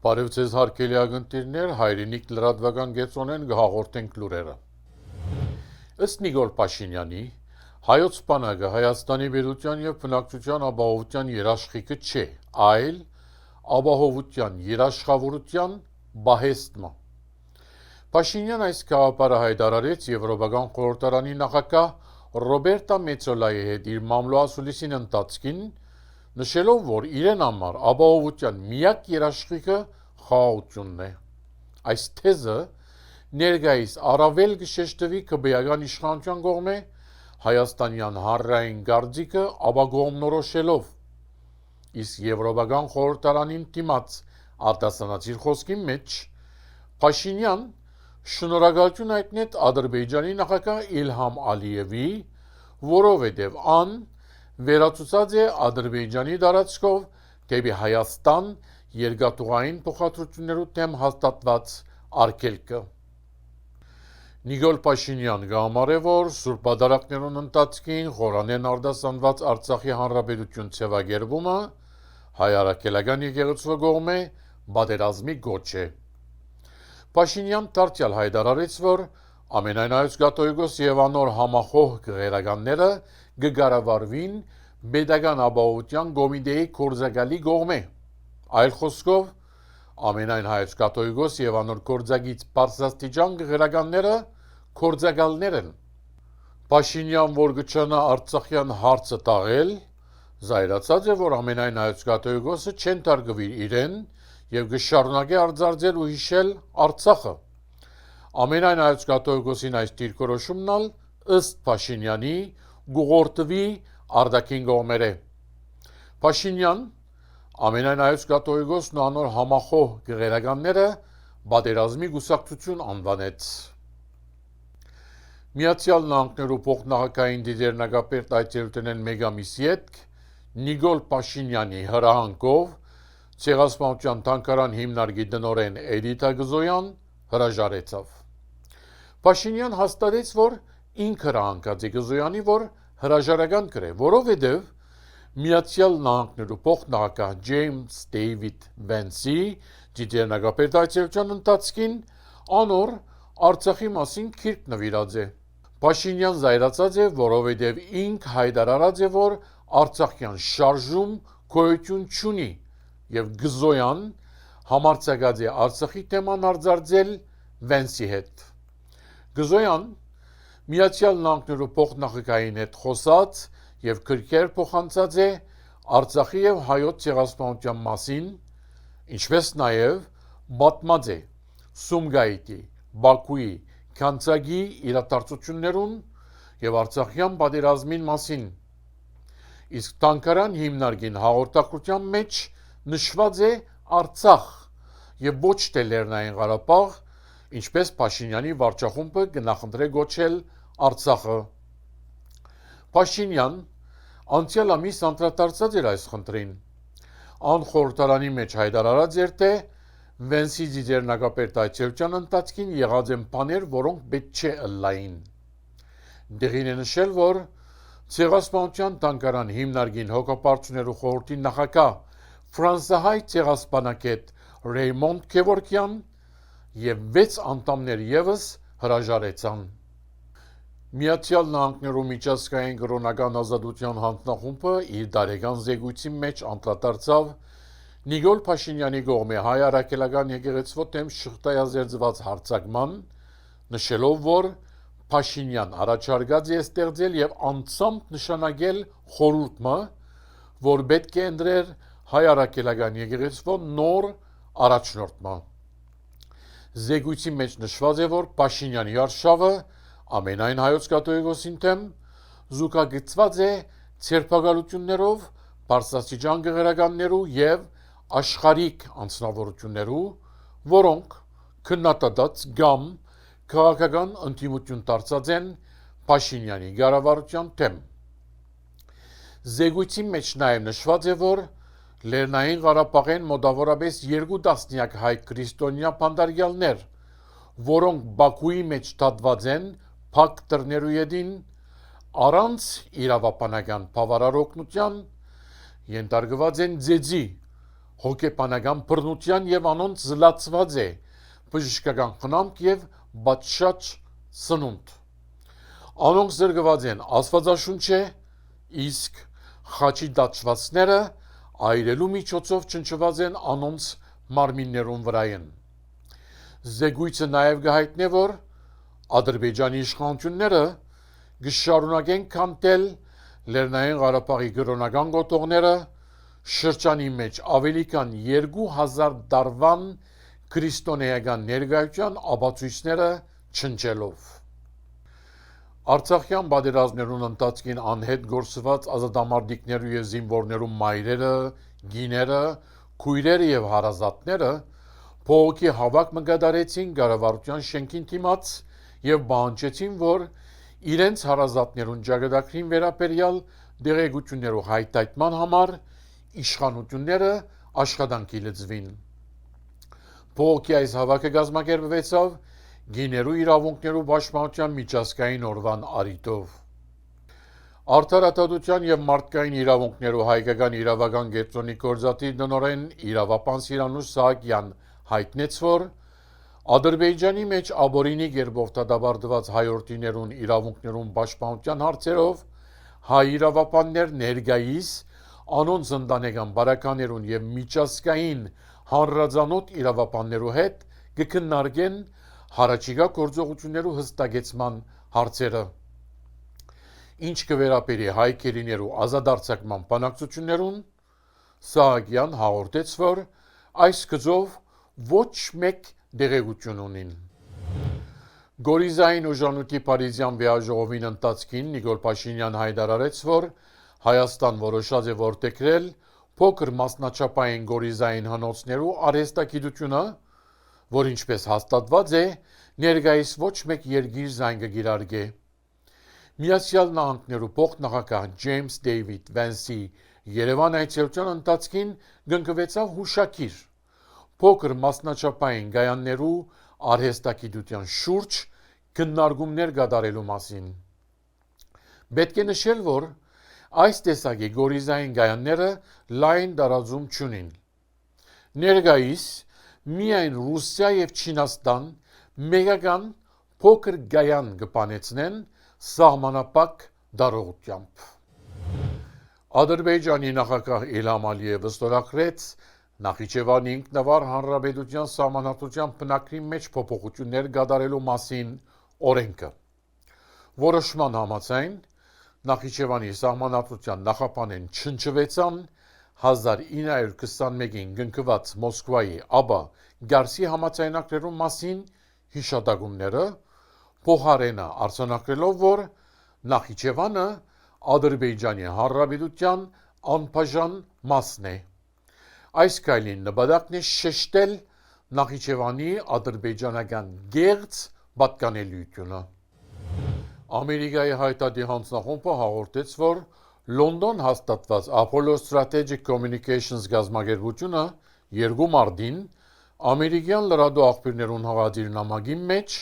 Բարև ձեզ հարգելի ագնտիրներ, հայրենիք լրատվական գեցոնեն գհաղորդենք լուրերը։ Ըստ Նիկոլ Փաշինյանի, հայոց բանակը Հայաստանի բերության եւ բնակչության ապահովության երաշխիքը չէ, այլ ապահովության երաշխավորության բահեստը։ Փաշինյան այս գաղափարը հայտարարեց Եվրոպական խորհրդարանի նախագահ Ռոբերտա Մեծոլայի հետ իր մամլոասուլիսին ընթացքին, նշելով, որ իրեն համար ապահովության միակ երաշխիքը խաղաղությունն է։ Այս թեզը ներկայիս առավել կշեշտվի քբեական իշխանության կողմէ հայաստանյան հանրային գարձիկը ապագողմնորոշելով, իսկ Եվրոպական խորհրդարանին դիմաց արտասանացիր խոսքի մեջ Փաշինյան շնորհակալություն հայտնեց Ադրբեջանի նախագահ Իլհամ Ալիևի, որովհետև ան վերացուցած է Ադրբեջանի տարածքով դեպի Հայաստան երկաթուղային փոխադրություններու դեմ հաստատված արգելքը։ Նիկոլ Փաշինյան գամարե, որ Սուրբ Պատարագներուն ընթացքին խորանեն արտասանված Արցախի հանրապետություն ցեղագերբումը հայ-արաքելական եկեղեցու կողմէ պատերազմի գոչ է։ Փաշինյան դարձյալ հայտարարեց, որ ամենայն հայոց կաթողիկոս եւ անոր համախոհ գերականները կգարավարվին Պետական ապահովության կոմիտեի կորզակալի կողմէ։ Այլ խոսքով, ամենայն հայոց կաթողիկոս եւ անոր կորզակից բարձրաստիճան գերականները կորզակալներ են։ Փաշինյան, որ գճանա Արցախյան հարցը տաղել, զայրացած է, որ ամենայն հայոց կաթողիկոսը չեն թարգվի իրեն եւ կշարունակի արձարծել ու հիշել Արցախը։ Ամենայն հայոց կաթողիկոսին այս դիրքորոշումն ալ ըստ Փաշինյանի գուղորտվի արտաքին կողմերը։ Փաշինյան ամենայն հայոց կաթողիկոսն ու անոր համախոհ գերականները պատերազմի գուսակցություն անվանեց։ Միացյալ Նահանգներու փոխնախագահային դիդերնագապերտ այցելուտենեն մեգամիսի հետ Նիկոլ Փաշինյանի հրահանգով Ցեղասպանության թանգարան հիմնարկի տնօրեն Էդիթա Գզոյան հրաժարեցավ։ Փաշինյան հաստատեց, որ ինքը հրահանգած է Գզոյանի, որ հրաժարական կրե, որովհետև Միացյալ Նահանգներու փոխնախագահ Ջեյմս Դեյվիդ Վենսի դիդերնագապերտ այցելության ընթացքին անոր Արցախի մասին քիրք նվիրած է։ Փաշինյան զայրացած է, որովհետև ինք հայտարարած է, որ Արցախյան շարժում գոյություն չունի եւ Գզոյան համարձակած է Արցախի թեման արձարծել Վենսի հետ։ Գզոյան Միացյալ Նահանգներու փոխնախագահային հետ խոսած եւ քրքեր փոխանցած է Արցախի եւ հայոց ցեղասպանության մասին, ինչպես նաեւ պատմած է Սումգայիթի, Բաքուի, Քանցագի իրադարձություններուն եւ Արցախյան պատերազմին մասին։ Իսկ թանգարան հիմնարկին հաղորդակցության մեջ նշված է Արցախ եւ ոչ թե Լեռնային Ղարաբաղ, ինչպես Փաշինյանի վարչախումբը գնահատել է գոչել Արցախը։ Փաշինյան անցյալ ամիս անդրադարձած էր այս խնդրին։ Ան խորհրդարանի մեջ հայտարարած էր, թե Վենսի դիդերնագապերտ այցելության ընթացքին եղած են բաներ, որոնք պետք չէ ըլլային։ Դեղին է նշել, որ Ցեղասպանության թանգարան հիմնարկին հոգապարծուներու խորհրդի նախագահ ֆրանսահայ ցեղասպանակետ Ռեյմոնդ Քևորքյան եւ 6 անդամներ եւս հրաժարեցան։ Միացյալ Նահանգներու միջազգային կրոնական ազատության հանձնախումբը իր դարեգան զեկույցի մեջ անդրադարձավ Նիկոլ Փաշինյանի կողմէ հայ-արաքելական եկեղեցու դեմ շղթայազերծված հարձակման, նշելով, որ Փաշինյան առաջարկած է ստեղծել եւ անցամբ նշանակել խորհուրդը, որ պետք է ընտրեր հայ-արաքելական եկեղեցու նոր առաջնորդը։ Զեկույցի մեջ նշված է, որ Փաշինյանի արշավը ամենայն հայոց կաթողիկոսին դեմ զուգակցված է ցերպակալություններով, բարձրաստիճան գերականներու եւ աշխարհիկ անձնավորություններու, որոնք քննադատած կամ քաղաքական ընդդիմություն դարձած են Փաշինյանի կառավարության դեմ։ Զեկույցի մեջ նաև նշված է, որ Լեռնային Ղարաբաղեն մոտավորապես 2 տասնյակ հայ քրիստոնյա բանդարգյալներ, որոնք Բաքուի մեջ դատված են փակ դռներու ետին առանց իրավապանական բավարար օգնության, ենթարկված են ձեզի հոգեբանական բռնության եւ անոնց զլացված է բժշկական խնամք եւ բացշաճ սնունդ։ Անոնք զրկված են Աստվածաշունչը, իսկ խաչի դատչվածները այրելու միջոցով ճնշված են անոնց մարմիններուն վրայեն։ Զեկույցը նաև գահիտնե, որ Ադրբեջանի իշխանությունները գշարունակեն կանտել Լեռնային Ղարաբաղի կրոնական գոտողները շրջանի մեջ ավելի քան 2000 տարվան քրիստոնեական ներկայության ապացույցները չնչելով։ Արցախյան պատերազմներուն ընթացքին անհետ գործված ազատամարտիկներու եւ զինվորներու մայրերը, գիները, քույրերը եւ հարազատները փողոքի հավաք մգադարեցին կառավարության շենքին դիմաց եւ բանջեցին, որ իրենց հարազատներուն ճակատագրին վերաբերյալ դեղեցություններու հայտայտման համար իշխանությունները աշխատանքի լծվին։ Փողոքի այս հավաքը կազմակերպվեցավ գիներու իրավունքներու պաշտպանության միջազգային օրվան առիթով։ Արդարադատության եւ մարդկային իրավունքներու հայկական իրավական գերծոնի գործադիր տնօրեն իրավապան Սիրանուշ Սահակյան հայտնեց, որ Ադրբեջանի մեջ աբորինի կերպով դատապարտված հայորդիներուն իրավունքներուն պաշտպանության հարցերով հայ իրավապաններ ներկայիս անոնց ընտանեկան բարականերուն եւ միջազգային հանրազանոթ իրավապաններու հետ կքննարկեն հարաճիգա գործողություններու հստակեցման հարցերը։ Ինչ կվերապերի հայ քերիներու ազատարձակման բանակցություններուն, Սահակյան հաղորդեց, որ այս գծով ոչ մեկ դեղեցություն ունին։ Գորիզային ուժանուտի Փարիզյան վեաժողովին ընթացքին Նիկոլ Փաշինյան հայտարարեց, որ Հայաստան որոշած է որդեգրել փոքր մասնաչափային գորիզային հնոցներու արհեստագիտությունը, որ ինչպես հաստատված է, ներկայիս ոչ մեկ երկիր զայն կգիրարկե։ Միացյալ Նահանգներու փոխնախագահ Ջեյմս Դեյվիդ Վենսի Երևան այցելության ընթացքին գնկվեցավ հուշագիր փոքր մասնաչափային գայաններու արհեստագիտության շուրջ քննարկումներ կատարելու մասին։ Պետք է նշել, որ այս տեսակի գորիզային գայանները լայն տարածում չունին։ Ներկայիս միայն Ռուսիա եւ Չինաստան մեգական փոքր գայան կբանեցնեն սահմանապակ դարողությամբ։ Ադրբեջանի նախագահ Իլհամ Ալիևը ստորագրեց Նախիջևանի ինքնավար հանրապետության սահմանադրության բնակրի մեջ փոփոխություններ կատարելու մասին օրենքը։ Որոշման համաձայն Նախիջևանի սահմանադրության նախապանեն չնչվեցան 1921-ին գնկված Մոսկվայի ապա Գարսի համաձայնագրերու մասին հիշատակումները, փոխարենը արձանագրելով, որ Նախիջևանը Ադրբեջանի հանրապետության անբաժան մասն է։ Այս քայլին նպատակն է շեշտել Նախիջևանի ադրբեջանական գեղձ պատկանելիությունը։ Ամերիկայի հայտարարի հանձնախումբը հաղորդեց, որ Լոնդոն հաստատված Apollo Strategic Communications գազམ་ագերբությունը 2 մարտին ամերիկյան լրատու աղբյուրներուն հաղադիր նամակի մեջ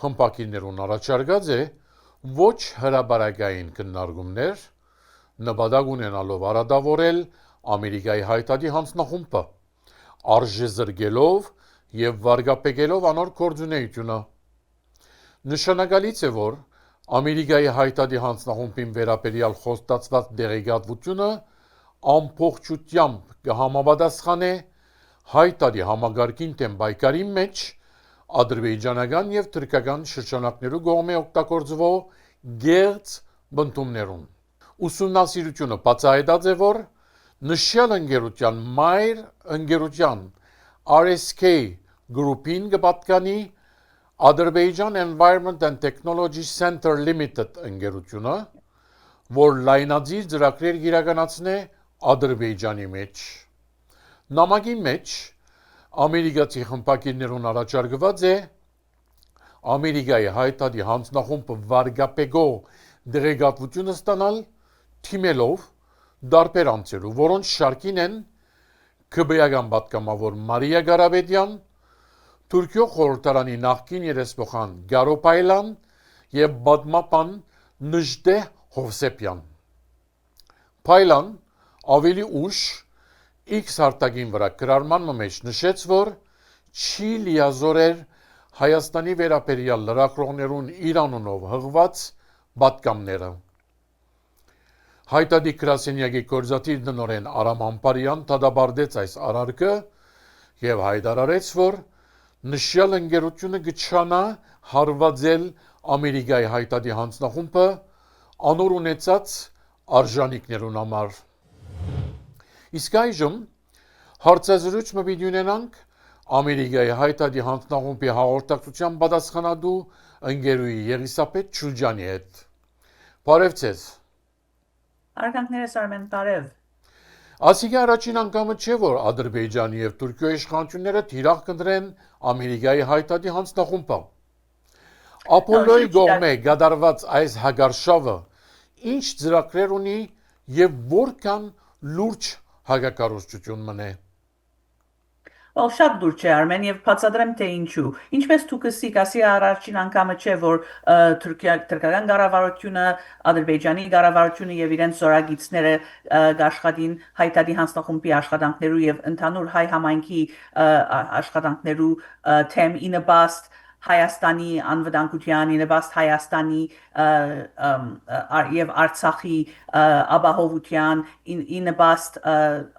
խմբակիրներուն առաջարկած է ոչ հրաբարակային քննարկումներ նպատակ ունենալով արադավորել Ամերիկայի հայտարարի հանձնախումբը, արժեզրկելով եւ վարկապեկելով անոր գործունեությունը։ Նշանակալից է, որ Ամերիկայի հայտարարի հանձնախումբին վերաբերյալ խոստացված դեղեկատվությունը ամբողջությամբ կհամապատասխանե հայտարարի համագարկին դեմ պայքարի մեջ ադրբեջանական եւ թուրքական շրջանակներու կողմէ օգտագործվող գեղձ բնդումներուն։ Ուսումնասիրությունը բացահայտած է, որ նշյալ ընկերության մայր ընկերության RSK Group-ին կպատկանի Azerbaijan Environment and Technology Center Limited ընկերությունը, որ լայնածիր ծրագրեր իրականացնե Ադրբեջանի մեջ։ Նամակի մեջ ամերիկացի խմբակիրներուն առաջարկված է Ամերիկայի հայտարարի հանձնախումբը վարկապեկող դեղեկատվությունը ստանալ թիմելով դարբեր անձերու, որոնց շարքին են քբեական պատգամավոր Մարիա Գարաբեդյան, Թուրքիո խորհրդարանի նախկին երեսփոխան Գարո Պայլան եւ պատմապան Նժդե Հովսեփյան։ Պայլան ավելի ուշ X հարտակին վրա գրարման մեջ նշեց, որ չի լիազորեր Հայաստանի վերաբերյալ լրագրողներուն իր անունով հղված պատգամները։ Հայտարարի գրասենյակի գործադիր տնօրեն Արամ Ամպարյան դադարեցրեց այս արարքը եւ հայտարարեց, որ նշյալ ընկերությունը կչանա հարվածել Ամերիկայի հայտարարի հանձնախումբը անոր ունեցած արժանինքներուն համար։ Իսկ այժմ հարցազրույց մը պիտի ունենանք Ամերիկայի հայտարարի հանձնախումբի հաղորդակցության պատասխանատու ընկերուհի Եղիսաբեթ Շուրջանի հետ։ Բարև ձեզ։ Արգանքներս Արմեն, բարև։ Ասիկա առաջին անգամը չէ, որ Ադրբեջանի եւ Թուրքիայի իշխանությունները թիրախ կընտրեն Ամերիկայի հայտարարի հանձնախումբը։ Ապոլոյի կողմէ գդարված այս հագարշավը ինչ ծրագրեր ունի եւ որքան լուրջ հագակարողություն մնե։ Շատ դուր չէ Արմեն եւ բացատրեմ թե ինչու։ Ինչպես դուք ասիք, ասի առաջին անգամը չէ, որ թուրքական կառավարությունը, Ադրբեջանի կառավարությունը եւ իրենց զորագիցները աշխատին հայտարարի հանձնախումբի աշխատանքներու եւ ընդհանուր հայ համայնքի աշխատանքներու թեմ ինը Հայաստանի անվտանգության, ինեբաստ Հայաստանի եւ Արցախի ապահովության, ինեբաստ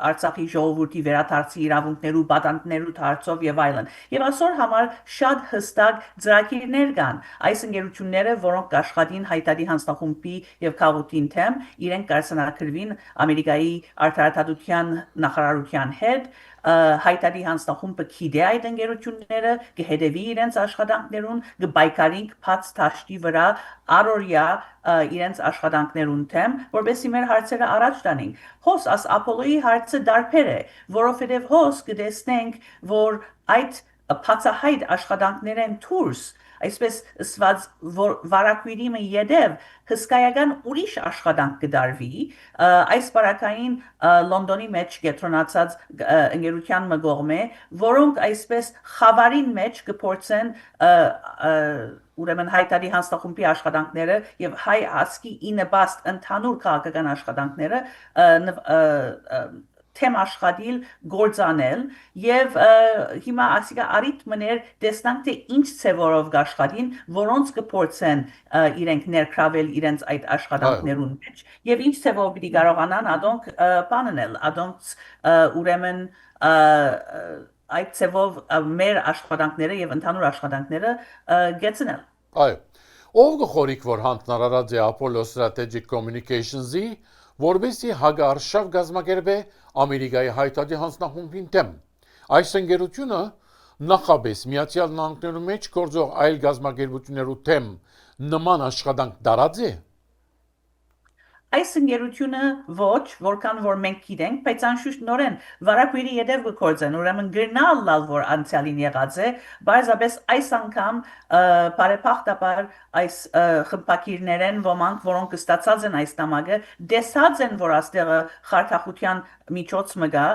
Արցախի ժողովրդի վերադարձի իրավունքներու, պատանդներու հարցով եւ այլն։ Եվ այսօր համար շատ հստակ ծրագիրներ կան։ Այս ընկերությունները, որոնք աշխատին հայտարարի հանձնախումբի եւ քաղաքին թեմ, իրենք կայացնագրվին Ամերիկայի արտարադատության նախարարության հետ հայտարարի հանձնախումբը գիտե այդ ընկերությունները կհետևի իրենց աշխատանքներուն կբայկարինք բաց դաշտի վրա առօրյա իրենց աշխատանքներուն թեմ որովհետեւ մեր հարցերը առաջ տանենք հոս աս ապոլոյի հարցը դարբեր է որովհետեւ հոս կտեսնենք որ այդ բացահայտ աշխատանքներեն դուրս այսպես ասված որ վարակույրիմը յետև հսկայական ուրիշ աշխատանք կդարվի այս բարակային Լոնդոնի մեջ կետրոնացած ընկերության մգողմե որոնք այսպես խավարին մեջ կփորձեն ուրեմն հայտարարի հանձնախումբի աշխատանքները եւ հայ ասկի ինեբաստ ընդհանուր քաղաքական աշխատանքները թեմ աշխատիլ գործանել եւ հիմա ասիկա արիտ մներ տեսնանք թե ինչ ծևորով աշխատին որոնց կփորձեն իրենք ներքրավել իրենց այդ աշխատանքներուն մեջ եւ ինչ ծևով պիտի կարողանան adonk բանանել adonk ուրեմն այդ ծևով մեր աշխատանքները եւ ընդհանուր աշխատանքները գեցնել այո ով գխորիկ որ հանձնարարած է Apollo Strategic Communications-ի որովհետեւ հագարշավ գազམ་ակերպ է Ամերիկայի հայտարարի հանձնախումբին դեմ այս ընկերությունը նախաբես Միացյալ Նահանգներու մեջ գործող այլ գազམ་ակերպություններու դեմ նման աշխատանք դարած է Այս ընկերությունը ոչ, որքան որ մենք գիտենք, բայց անշուշտ նորեն վարակույրի յետև կգործեն, ուրեմն գրնալ լալ որ անցյալին եղած է, բարձրապես այս անգամ բարեփոխտաբար այս խմբակիրներեն ոմանք, որոնք ստացած են այս նամակը, դեսած են որ աստեղը խարթախության միջոց մգա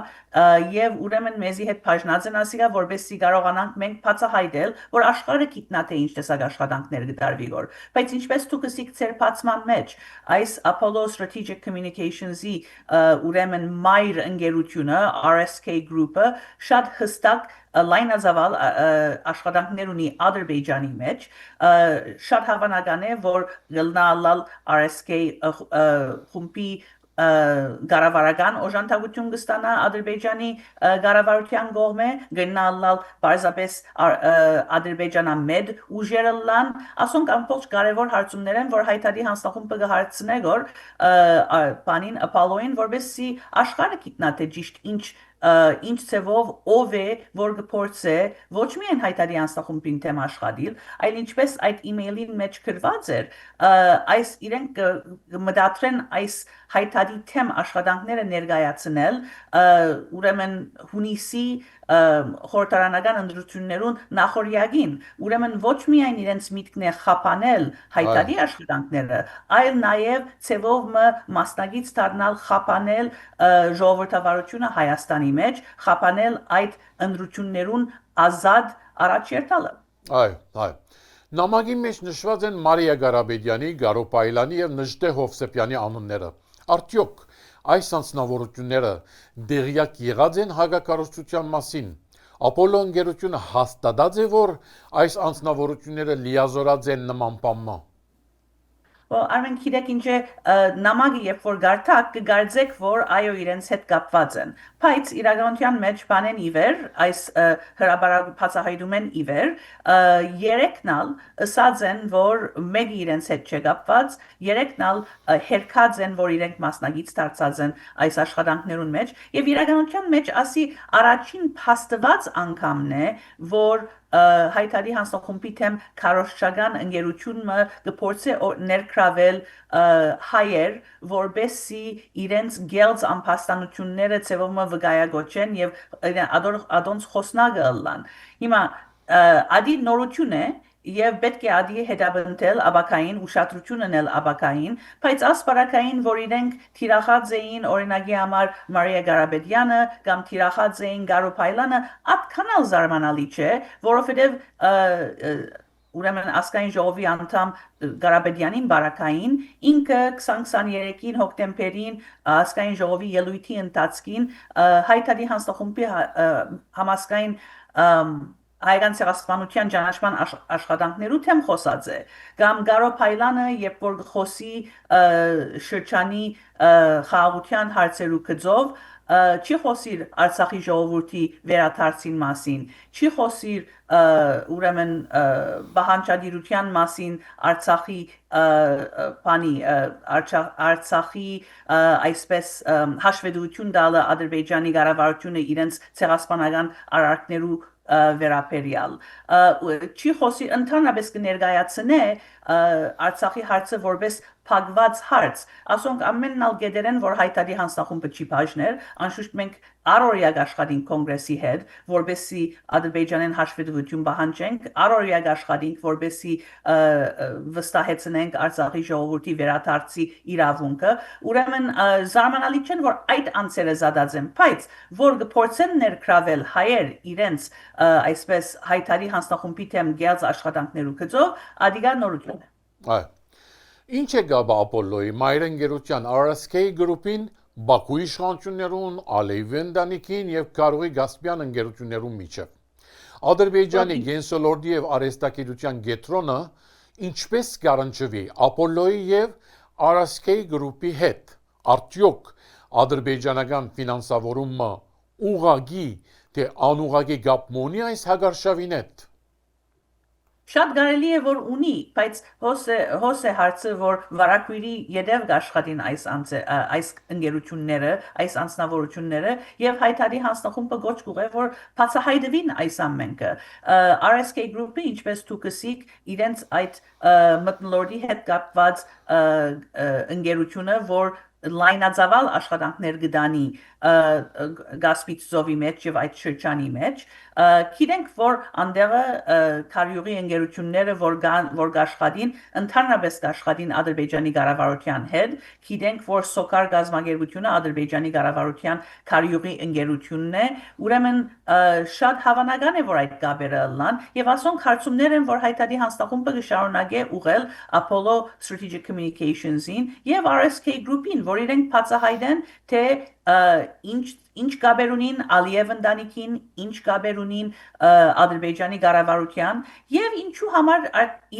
եւ ուրեմն մեզի հետ բաժնած են ասիգա որբեսի կարողանանք մենք բացահայտել որ աշխարհը գիտնա թե ինչ տեսակ աշխատանքներ կդարվի որ բայց ինչպես դուք ասիք ծեր բացման մեջ այս Apollo Strategic Communications-ի ուրեմն մայր ընկերությունը RSK Group-ը շատ հստակ լայնազավալ աշխատանքներ ունի Ադրբեջանի մեջ շատ հավանական է որ գլնալալ RSK խումբի Գարավարական օժանդակություն կստանա Ադրբեջանի գարավարության կողմէ գնալալ բարձրապես Ադրբեջանամեդ ուժերը լան ասոնք ամբողջ կարևոր հարցումներ են որ հայտարարի հանձնախումբը կհարցնե որ բանին Apollo-ին որովհետեւ աշխարհը գիտնա թե ճիշտ ինչ ծևով ով է որ կփորձե ոչ միայն հայտարարի հանձնախումբին թեմ աշխատել այլ ինչպես այդ email-ին մեջ գրված էր այս իրենք մտածեն այս հայտարարի թեմ աշխատանքները ներկայացնել ուրեմն հունիսի խորհրդարանական ընդրություններուն նախորյակին ուրեմն ոչ միայն իրենց միտքն է խափանել հայտարարի աշխատանքները այլ նաև ծևով մասնագից դառնալ խափանել ժողովրդավարությունը Հայաստանի մեջ խափանել այդ ընդրություններուն ազատ առաջերտալը այո նամակի մեջ նշված են Մարիա Ղարաբեդյանի, Գարո Պայլանի եւ Նժդե Հովսեփյանի անունները արդյոք այս անձնավորությունները դեղյակ եղած են հագակարողության մասին։ Ապոլլո ընկերությունը հաստատած է, որ այս անձնավորությունները լիազորած են նման բամմա։ Արմեն գիտեք ինչ է նամակը երբ որ գարտակ կգարձեք որ այո իրենց հետ կապված են բայց իրականության մեջ բանեն իվեր այս հրաբարակ բացահայտում են իվեր երեքնալ ըսած են որ մեկը իրենց հետ չկապված երեքնալ հերքած են որ իրենք մասնագիտ դարձած են այս աշխատանքներուն մեջ եւ իրականության մեջ ասի առաջին փաստված անգամն է որ հայտարարի հանձնախումբի թեմ քարոշչական ընկերությունը կփորձի ներգրավել հայեր որբեսի իրենց գելց ամփոստանությունները ծևոմը վկայագոչեն եւ ադոնց խոսնակը ըլլան հիմա ադի նորություն է Եվ պետք է ադի հետաբնտել աբակային ուշադրություն անել աբակային, բայց ասպարակային, որ իրենք թիրախած էին օրինակի համար Մարիա Ղարաբեդյանը կամ թիրախած էին Գարո Փայլանը, այդքան զարմանալի չէ, որովհետև ուրեմն ասկային ժողովի անդամ Ղարաբեդյանին բարակային ինքը 2023-ին հոկտեմբերին ասկային ժողովի ելույթի ընթացքին հայտարարի հանձնախումբի համասկային հայկական ցեղասպանության ճանաչման աշխատանքներու թեմ խոսած է կամ Գարո Փայլանը երբ որ խոսի շրջանի խաղաղության հարցերու գծով չի խոսիր Արցախի ժողովրդի վերադարձին մասին չի խոսիր ուրեմն բանջարդիրության մասին Արցախի բանի Արցախի այսպես հաշվետվություն տալը Ադրբեջանի կառավարությունը իրենց ցեղասպանական արարքներու վերապերյալ չի խոսի ընդհանրապես կներկայացնե Արցախի հարցը որպես փակված հարց ասոնք ամեննալ գեդերեն որ հայտարարի հանձնախումբը չի բաժներ անշուշտ մենք առօրյա աշխատենք կոնգրեսի հետ որբեսի Ադրբեջանեն հաշվետվություն պահանջենք առօրյա աշխատենք որբեսի վստահեցնենք Արցախի ժողովրդի վերադարձի իրավունքը ուրեմն զարմանալի չէ որ այդ անձերը զադած են բայց որ կփորձեն ներգրավել հայեր իրենց այսպես հայտարարի հանձնախումբի թեմ գերծ աշխատանքներու գծով ադիգա նորություն է Ինչ է գաբա Ապոլլոյի մայրընկերության RSK գրուպին Բաքուի իշխանություններուն, Ալիևի ընտանիքին եւ Կարողի Գասպյան ընկերություններուն միջև։ Ադրբեջանի գենսոլորդի եւ արհեստագիտության գետրոնը ինչպես կառնչվի Ապոլլոյի եւ RSK գրուպի հետ։ Արդյոք ադրբեջանական ֆինանսավորումը ուղագի թե անուղագի գապմոնի այս հագարշավին հետ։ Շատ կարելի է որ ունի, բայց հոս է հարցը որ վարակույրի յետև աշխատին այս ընկերությունները, այս անձնավորությունները եւ հայտարարի հանձնախումբը գոչ կուղե որ բացահայտվին այս ամենքը RSK Group-ը ինչպես դուք ասիք իրենց այդ մտնոլորտի հետ կապված ընկերությունը որ լայնածավալ աշխատանքներ գտանի գասպից ծովի մեջ եւ այդ շրջանի մեջ գիտենք որ անդեղը քարյուղի ընկերությունները որ աշխատին ընդհանրապես աշխատին Ադրբեջանի կառավարության հետ գիտենք որ Սոկար գազագերբությունը Ադրբեջանի կառավարության քարյուղի ընկերությունն է ուրեմն շատ հավանական է որ այդ կապերը լան եւ ասոնք հարցումներ են որ հայտարարի հանձնախումբը կշարունակե ուղղել Apollo Strategic Communications-ին եւ RSK Group-ին որ իրենք բացահայտեն թե ինչ կապերունին Ալիև ընտանիքին ինչ կապերունին Ադրբեջանի կառավարության եւ ինչու համար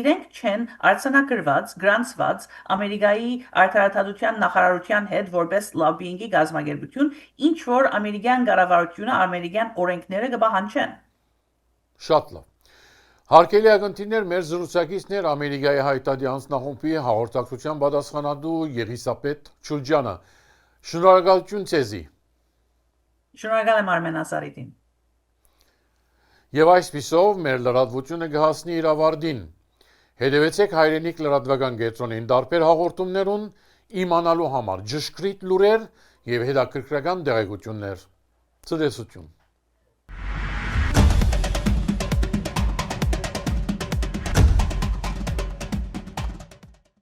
իրենք չեն արձանագրված գրանցված Ամերիկայի արտարադատության նախարարության հետ որպես լոբբինգի գազագերբություն ինչ որ ամերիկյան կառավարությունը ամերիկյան օրենքները կբահանջեն Շատ լավ Հարկելի ակնթիներ մեր զրուցակիցներ Ամերիկայի հայտարարի հանձնախումբի հաղորդակցության պատասխանատու Եղիսաբեթ Չուլջյանը Շնորհակալություն ցեզի Շնորհակալ եմ Արմեն Ասարիդին Եվ այսպիսով մեր լրատվությունը կհասնի իր ավարտին Հետևեցեք հայրենիք լրատվական կենտրոնին տարբեր հաղորդումներուն իմանալու համար ճշգրիտ լուրեր եւ հետաքրքրական տեղեկություններ Ցտեսություն